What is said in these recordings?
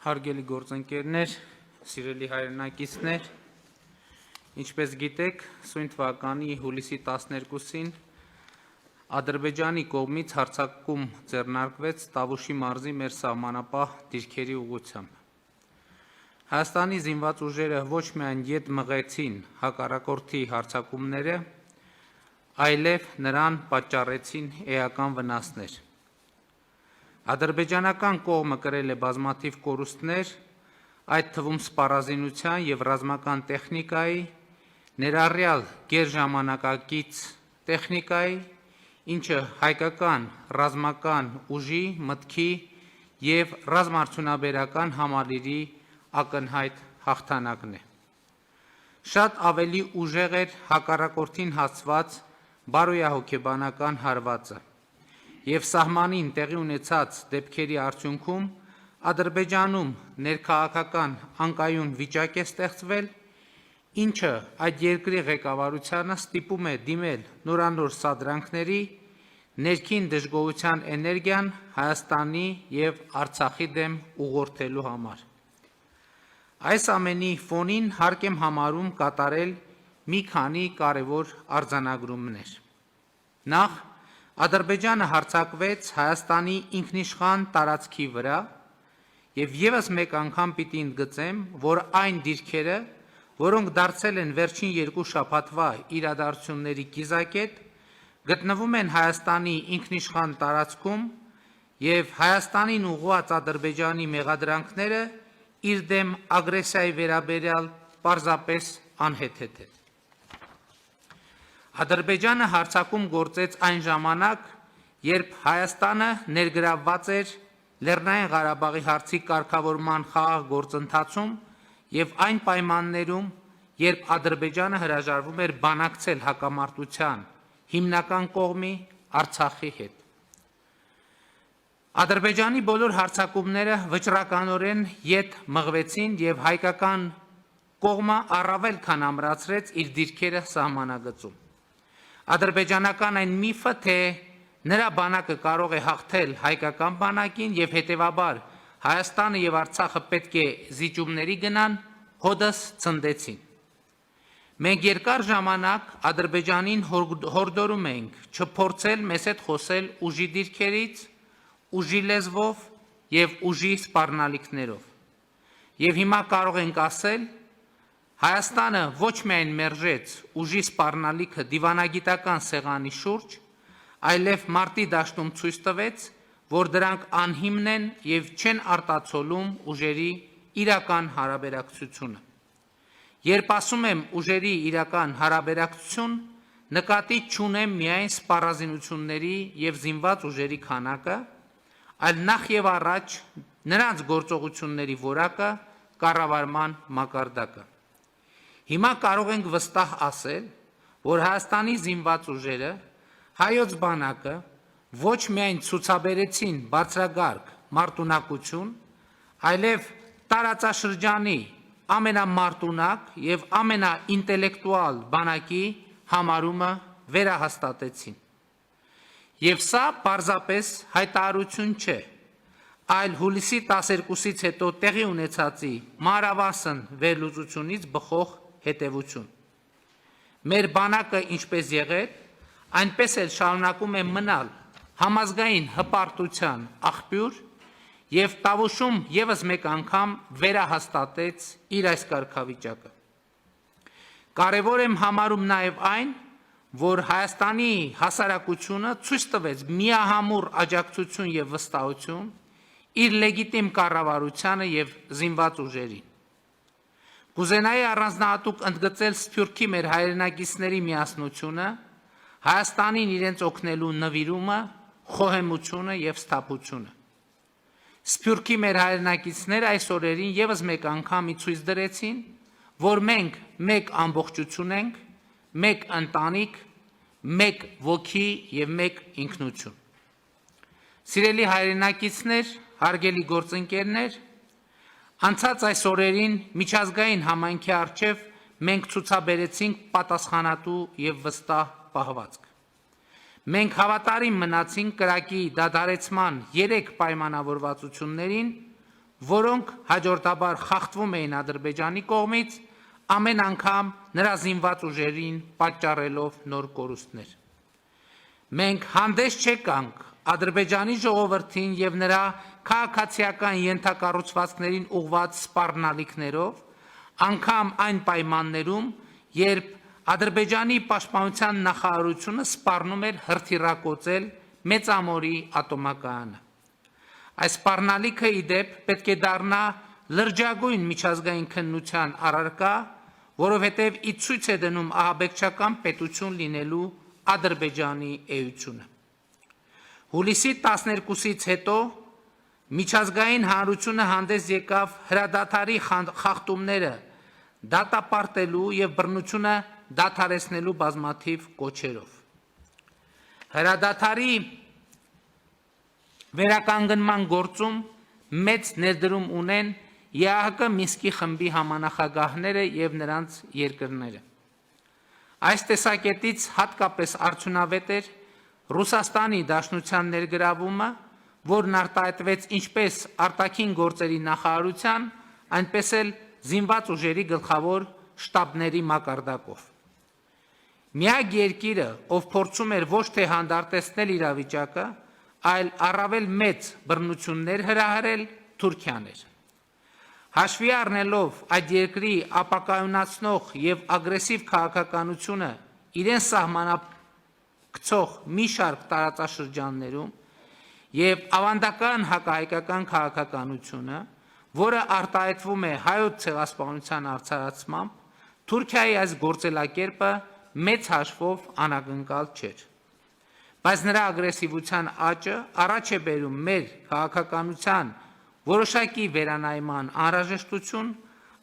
Հարգելի գործընկերներ, սիրելի հայրենակիցներ, ինչպես գիտեք, սույն թվականի հուլիսի 12-ին Ադրբեջանի կողմից հարձակում ձեռնարկվեց Տավուշի մարզի մեր սահմանապահ դիրքերի ուղղությամբ։ Հայաստանի զինված ուժերը ոչ միայն ետ մղեցին հակառակորդի հարձակումները, այլև նրան պատճառեցին էական վնասներ։ Ադրբեջանական կողմը կրել է բազմաթիվ կորուստներ, այդ թվում սպառազինության և ռազմական տեխնիկայի, ներառյալ գերժամանակակից տեխնիկայի, ինչը հայկական ռազմական ուժի, մտքի և ռազմաարդյունաբերական համալիրի ակնհայտ հաղթանակն է։ Շատ ավելի ուժեղ էր հակառակորդին հասցված բարոյահոգեբանական հարվածը, և սահմանին տեղի ունեցած դեպքերի արդյունքում Ադրբեջանում ներքաղաքական անկայուն վիճակ է ստեղծվել, ինչը այդ երկրի ղեկավարությանը ստիպում է դիմել նորանոր սադրանքների, ներքին դժգոհության էներգիան Հայաստանի և Արցախի դեմ ուղղորդելու համար։ Այս ամենի ֆոնին հարկ եմ համարում կատարել մի քանի կարևոր արձանագրումներ։ Նախ, Ադրբեջանը հարձակվեց Հայաստանի ինքնիշխան տարածքի վրա, և ևս մեկ անգամ պիտի ընդգծեմ, որ այն դիրքերը, որոնք դարձել են վերջին երկու շաբաթվա իրադարձությունների կիզակետ, գտնվում են Հայաստանի ինքնիշխան տարածքում և Հայաստանին ուղղված Ադրբեջանի մեղադրանքները իր դեմ ագրեսիայի վերաբերյալ պարզապես անհեթեթ են։ Ադրբեջանը հարձակում գործեց այն ժամանակ, երբ Հայաստանը ներգրավված էր Լեռնային Ղարաբաղի հարցի կարգավորման խաղաղ գործընթացում և այն պայմաններում, երբ Ադրբեջանը հրաժարվում էր բանակցել հակամարտության հիմնական կողմի Արցախի հետ։ Ադրբեջանի բոլոր հարձակումները վճռականորեն ետ մղվեցին և հայկական կողմը առավել քան ամրացրեց իր դիրքերը սահմանագծում։ Ադրբեջանական այն միֆը, թե նրա բանակը կարող է հաղթել հայկական բանակին և հետևաբար Հայաստանը և Արցախը պետք է զիջումների գնան, հօդս ցնդեցին։ Մենք երկար ժամանակ Ադրբեջանին հորդորում ենք չփորձել մեզ հետ խոսել ուժի դիրքերից, ուժի լեզվով և ուժի սպառնալիքներով։ Եվ հիմա կարող ենք ասել, Հայաստանը ոչ միայն մերժեց ուժի սպառնալիքը դիվանագիտական սեղանի շուրջ, այլև մարտի դաշտում ցույց տվեց, որ դրանք անհիմն են և չեն արտացոլում ուժերի իրական հարաբերակցությունը։ Երբ ասում եմ ուժերի իրական հարաբերակցություն, նկատի չունեմ միայն սպառազինությունների և զինված ուժերի քանակը, այլ նախ և առաջ նրանց գործողությունների որակը, կառավարման մակարդակը։ Հիմա կարող ենք վստահ ասել, որ Հայաստանի զինված ուժերը, հայոց բանակը ոչ միայն ցուցաբերեցին բարձրագարկ մարտունակություն, այլև տարածաշրջանի ամենամարտունակ և ամենաինտելեկտուալ բանակի համարումը վերահաստատեցին։ Եվ սա պարզապես հայտարարություն չէ, այլ հուլիսի 12-ից հետո տեղի ունեցածի մանրավասն վերլուծությունից բխող հետևություն։ Մեր բանակը ինչպես եղել, այնպես էլ շարունակում է մնալ համազգային հպարտության աղբյուր և Տավուշում ևս մեկ անգամ վերահաստատեց իր այս կարգավիճակը։ Կարևոր եմ համարում նաև այն, որ Հայաստանի հասարակությունը ցույց տվեց միահամուռ աջակցություն և վստահություն իր լեգիտիմ կառավարությանը և զինված ուժերին։ Կուզենայի առանձնահատուկ ընդգծել Սփյուռքի մեր հայրենակիցների միասնությունը, Հայաստանին իրենց օգնելու նվիրումը, խոհեմությունը և սթափությունը։ Սփյուռքի մեր հայրենակիցները այս օրերին ևս մեկ անգամ ցույց դրեցին, որ մենք մեկ ամբողջություն ենք, մեկ ընտանիք, մեկ ոգի և մեկ ինքնություն։ Սիրելի հայրենակիցներ, հարգելի գործընկերներ, անցած այս օրերին միջազգային համայնքի առջև մենք ցուցաբերեցինք պատասխանատու և վստահ պահվածք։ Մենք հավատարիմ մնացինք կրակի դադարեցման 3 պայմանավորվածություններին, որոնք հաջորդաբար խախտվում էին Ադրբեջանի կողմից, ամեն անգամ նրա զինված ուժերին պատճառելով նոր կորուստներ։ Մենք հանդես չեկանք Ադրբեջանի ժողովրդին եւ նրա քաղաքացիական ենթակառուցվածքներին ուղղված սպառնալիքներով, անգամ այն պայմաններում, երբ Ադրբեջանի պաշտպանության նախարարությունը սպառնում էր հրթիռակոծել Մեծամորի ատոմակայանը։ Այս սպառնալիքը ի դեպ պետք է դառնա լրջագույն միջազգային քննության առարկա, որովհետև ի ցույց է դնում ահաբեկչական պետություն լինելու Ադրբեջանի էությունը։ Հուլիսի 12-ից հետո միջազգային հանրությունը հանդես եկավ հրադադարի խախտումները դատապարտելու եւ բռնությունը դադարեցնելու բազմաթիվ կոչերով։ Հրադադարի վերականգնման գործում մեծ ներդրում ունեն ԵԱՀԿ Մինսկի խմբի համանախագահները եւ նրանց երկրները։ Այս տեսակետից հատկապես արդյունավետ էր Ռուսաստանի Դաշնության ներգրավումը, որն արտահայտվեց ինչպես արտաքին գործերի նախարարության, այնպես էլ զինված ուժերի գլխավոր շտաբների մակարդակով։ Միակ երկիրը, ով փորձում էր ոչ թե հանդարտեցնել իրավիճակը, այլ առավել մեծ բռնություններ հրահրել, Թուրքիան էր։ Հաշվի առնելով այդ երկրի ապակայունացնող եւ ագրեսիվ քաղաքականությունը իրեն սահմանափակցող մի շարք տարածաշրջաններում եւ ավանդական հակահայկական քաղաքականությունը, որը արտահայտվում է հայոց ցեղասպանության արդարացմամբ, Թուրքիայի այս գործելակերպը մեծ հաշվով անակնկալ չէր։ Բայց նրա ագրեսիվության աճը առաջ է բերում մեր քաղաքականության որոշակի վերանայման անհրաժեշտություն,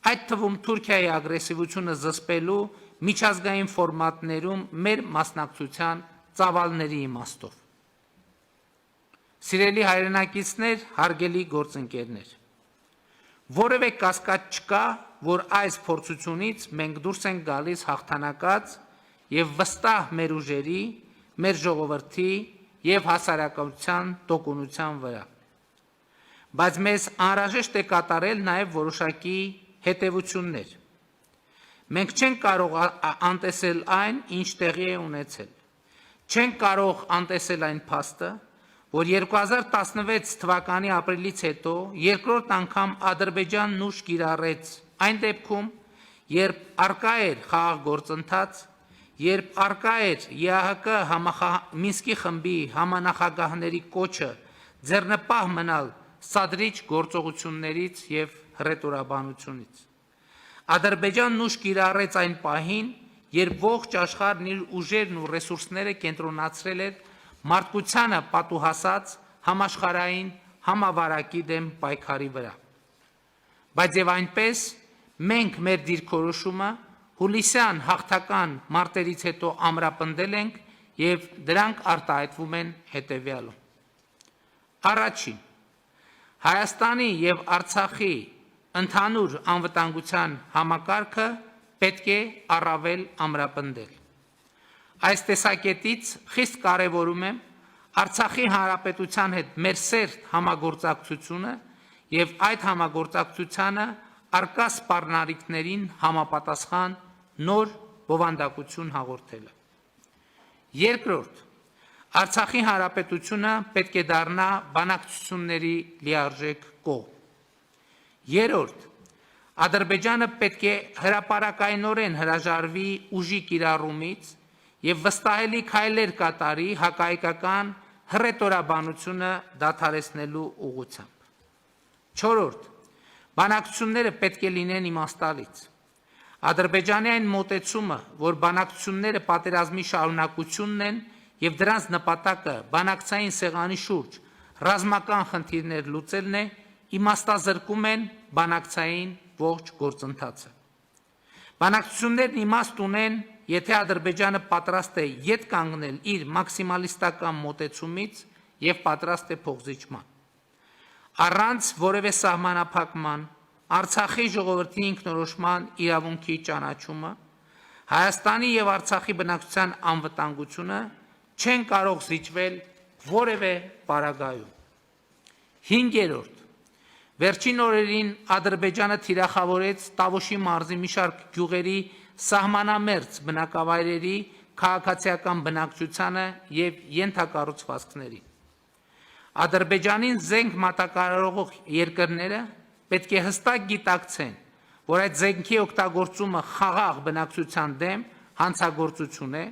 այդ թվում Թուրքիայի ագրեսիվությունը զսպելու միջազգային ֆորմատներում մեր մասնակցության ծավալների իմաստով։ Սիրելի հայրենակիցներ, հարգելի գործընկերներ, որևէ կասկած չկա, որ այս փորձությունից մենք դուրս ենք գալիս հաղթանակած եւ վստահ մեր ուժերի, մեր ժողովրդի եւ հասարակության տոկունության վրա։ Բայց մեզ անհրաժեշտ է կատարել նաև որոշակի հետևություններ։ Մենք չենք կարող անտեսել այն, ինչ տեղի է ունեցել։ Չենք կարող անտեսել այն փաստը, որ 2016 թվականի ապրիլից հետո երկրորդ անգամ Ադրբեջանն ուժ կիրառեց այն դեպքում, երբ արկա էր խաղաղ գործընթաց, երբ արկա էր ԵԱՀԿ Մինսկի խմբի համանախագահների կոչը ձեռնպահ մնալ սադրիչ գործողություններից եւ հռետորաբանությունից։ Ադրբեջանն ուժ կիրառեց այն պահին, երբ ողջ աշխարհն իր ուժերն ու ռեսուրսները կենտրոնացրել էր մարդկությանը պատուհասած համաշխարհային համավարակի դեմ պայքարի վրա։ Բայց եւ այնպես մենք մեր դիրքորոշումը հուլիսյան հաղթական մարտերից հետո ամրապնդել ենք եւ դրանք արտահայտվում են հետեւյալում։ Առաջին, Հայաստանի եւ Արցախի ընդհանուր անվտանգության համակարգը պետք է առավել ամրապնդել։ Այս տեսակետից խիստ կարևորում եմ Արցախի հանրապետության հետ մեր սերտ համագործակցությունը եւ այդ համագործակցությանը արկա սպառնալիքներին համապատասխան նոր բովանդակություն հաղորդելը։ Երկրորդ, Արցախի հանրապետությունը պետք է դառնա բանակցությունների լիարժեք կողմ։ Երրորդ, Ադրբեջանը պետք է հրապարակայնորեն հրաժարվի ուժի կիրառումից եւ վստահելի քայլեր կատարի հակահայկական հռետորաբանությունը դադարեցնելու ուղղությամբ։ Չորրորդ, բանակցությունները պետք է լինեն իմաստալից։ Ադրբեջանի այն մոտեցումը, որ բանակցությունները պատերազմի շարունակությունն են եւ դրանց նպատակը բանակցային սեղանի շուրջ ռազմական խնդիրներ լուծելն է, իմաստազրկում են բանակցային ողջ գործընթացը։ Բանակցություններն իմաստ ունեն, եթե Ադրբեջանը պատրաստ է ետ կանգնել իր մաքսիմալիստական մոտեցումից եւ պատրաստ է փոխզիջման։ Առանց որևէ սահմանափակման Արցախի ժողովրդի ինքնորոշման իրավունքի ճանաչումը, Հայաստանի եւ Արցախի բնակչության անվտանգությունը չեն կարող զիջվել որևէ պարագայում։ Հինգերորդ, Վերջին օրերին Ադրբեջանը թիրախավորեց Տավուշի մարզի մի շարք գյուղերի սահմանամերձ բնակավայրերի քաղաքացիական բնակչությանը եւ ենթակառուցվածքներին։ Ադրբեջանին զենք մատակարարող երկրները պետք է հստակ գիտակցեն, որ այդ զենքի օգտագործումը խաղաղ բնակչության դեմ հանցագործություն է,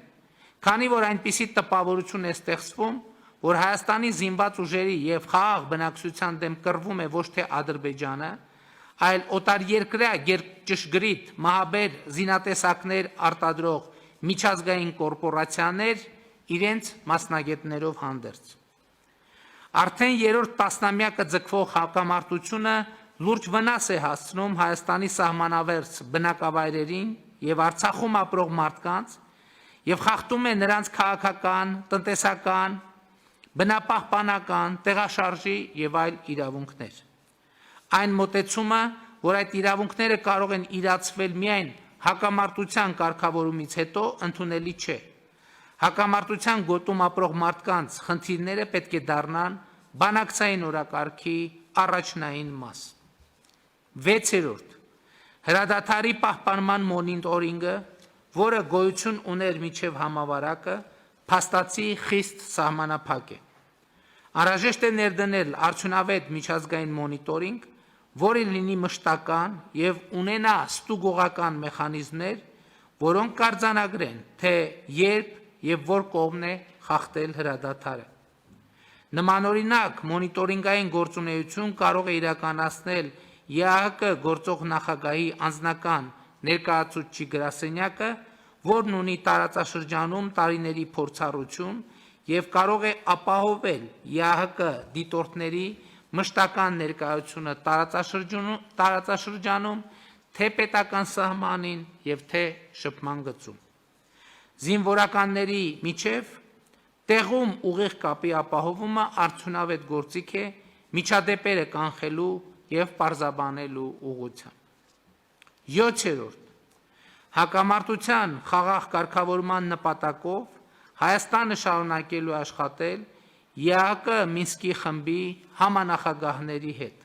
քանի որ այնպիսի տպավորություն է ստեղծվում, որ Հայաստանի զինված ուժերի եւ խաղաղ բնակչության դեմ կռվում է ոչ թե Ադրբեջանը, այլ օտարերկրյա ճշգրիտ մահաբեր զինատեսակներ արտադրող միջազգային կորպորացիաներ իրենց մասնագետներով հանդերձ։ Արդեն երրորդ տասնամյակը ձգվող հակամարտությունը լուրջ վնաս է հասցնում Հայաստանի սահմանավերձ բնակավայրերին եւ Արցախում ապրող մարդկանց եւ խախտում է նրանց քաղաքական, տնտեսական, բնապահպանական, տեղաշարժի եւ այլ իրավունքներ։ Այն մոտեցումը, որ այդ իրավունքները կարող են իրացվել միայն հակամարտության կարգավորումից հետո, ընդունելի չէ։ Հակամարտության գոտում ապրող մարդկանց խնդիրները պետք է դառնան բանակցային օրակարգի առաջնային մաս։ 6. Հրադադարի պահպանման մոնիտորինգը, որը գոյություն ուներ մինչև համավարակը, փաստացի խիստ սահմանափակ է։ Անհրաժեշտ է ներդնել արդյունավետ միջազգային մոնիտորինգ, որը լինի մշտական եւ ունենա ստուգողական մեխանիզմներ, որոնք կարձանագրեն, թե երբ եւ որ կողմն է խախտել հրադադարը։ Նմանօրինակ մոնիտորինգային գործունեություն կարող է իրականացնել ԵԱՀԿ գործող նախագահի անձնական ներկայացուցչի գրասենյակը, որն ունի տարածաշրջանում տարիների փորձառություն եւ կարող է ապահովել ԵԱՀԿ դիտորդների մշտական ներկայությունը տարածաշրջանում, թե պետական սահմանին եւ թե շփման գծում։ Զինվորականների միջև տեղում ուղիղ կապի ապահովումը արդյունավետ գործիք է միջադեպերը կանխելու եւ պարզաբանելու ուղղությամբ։ 7. Հակամարտության խաղաղ կարգավորման նպատակով Հայաստանը շարունակելու աշխատել ԵԱՀԿ Մինսկի խմբի համանախագահների հետ։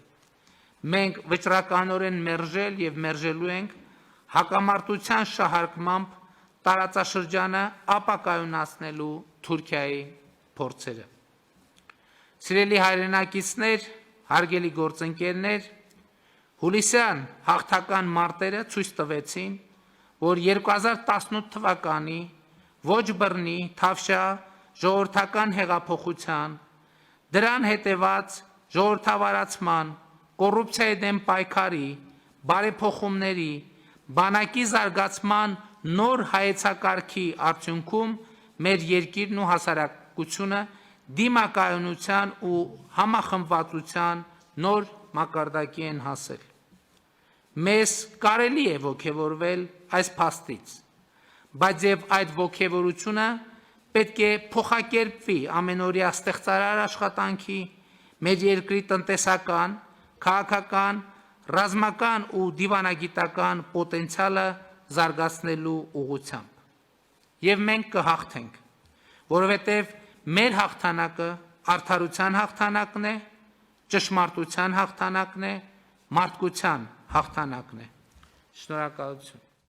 Մենք վճռականորեն մերժել եւ մերժելու ենք հակամարտության շահարկմամբ տարածաշրջանը ապակայունացնելու Թուրքիայի փորձերը։ Սիրելի հայրենակիցներ, հարգելի գործընկերներ, հուլիսյան հաղթական մարտերը ցույց տվեցին, որ 2018 թվականի ոչ բռնի, թավշյա, ժողովրդական հեղափոխության, դրան հետևած ժողովրդավարացման, կոռուպցիայի դեմ պայքարի, բարեփոխումների, բանակի զարգացման նոր հայեցակարգի արդյունքում մեր երկիրն ու հասարակությունը դիմակայունության ու համախմբվածության նոր մակարդակի են հասել։ Մեզ կարելի է ոգևորվել այս փաստից, բայց եւ այդ ոգևորությունը պետք է փոխակերպվի ամենօրյա ստեղծարար աշխատանքի, մեր երկրի տնտեսական, քաղաքական, ռազմական ու դիվանագիտական պոտենցիալը զարգացնելու ուղղությամբ։ Եվ մենք կհաղթենք, որովհետև մեր հաղթանակը արդարության հաղթանակն է, ճշմարտության հաղթանակն է, մարդկության հաղթանակն է։ Շնորհակալություն։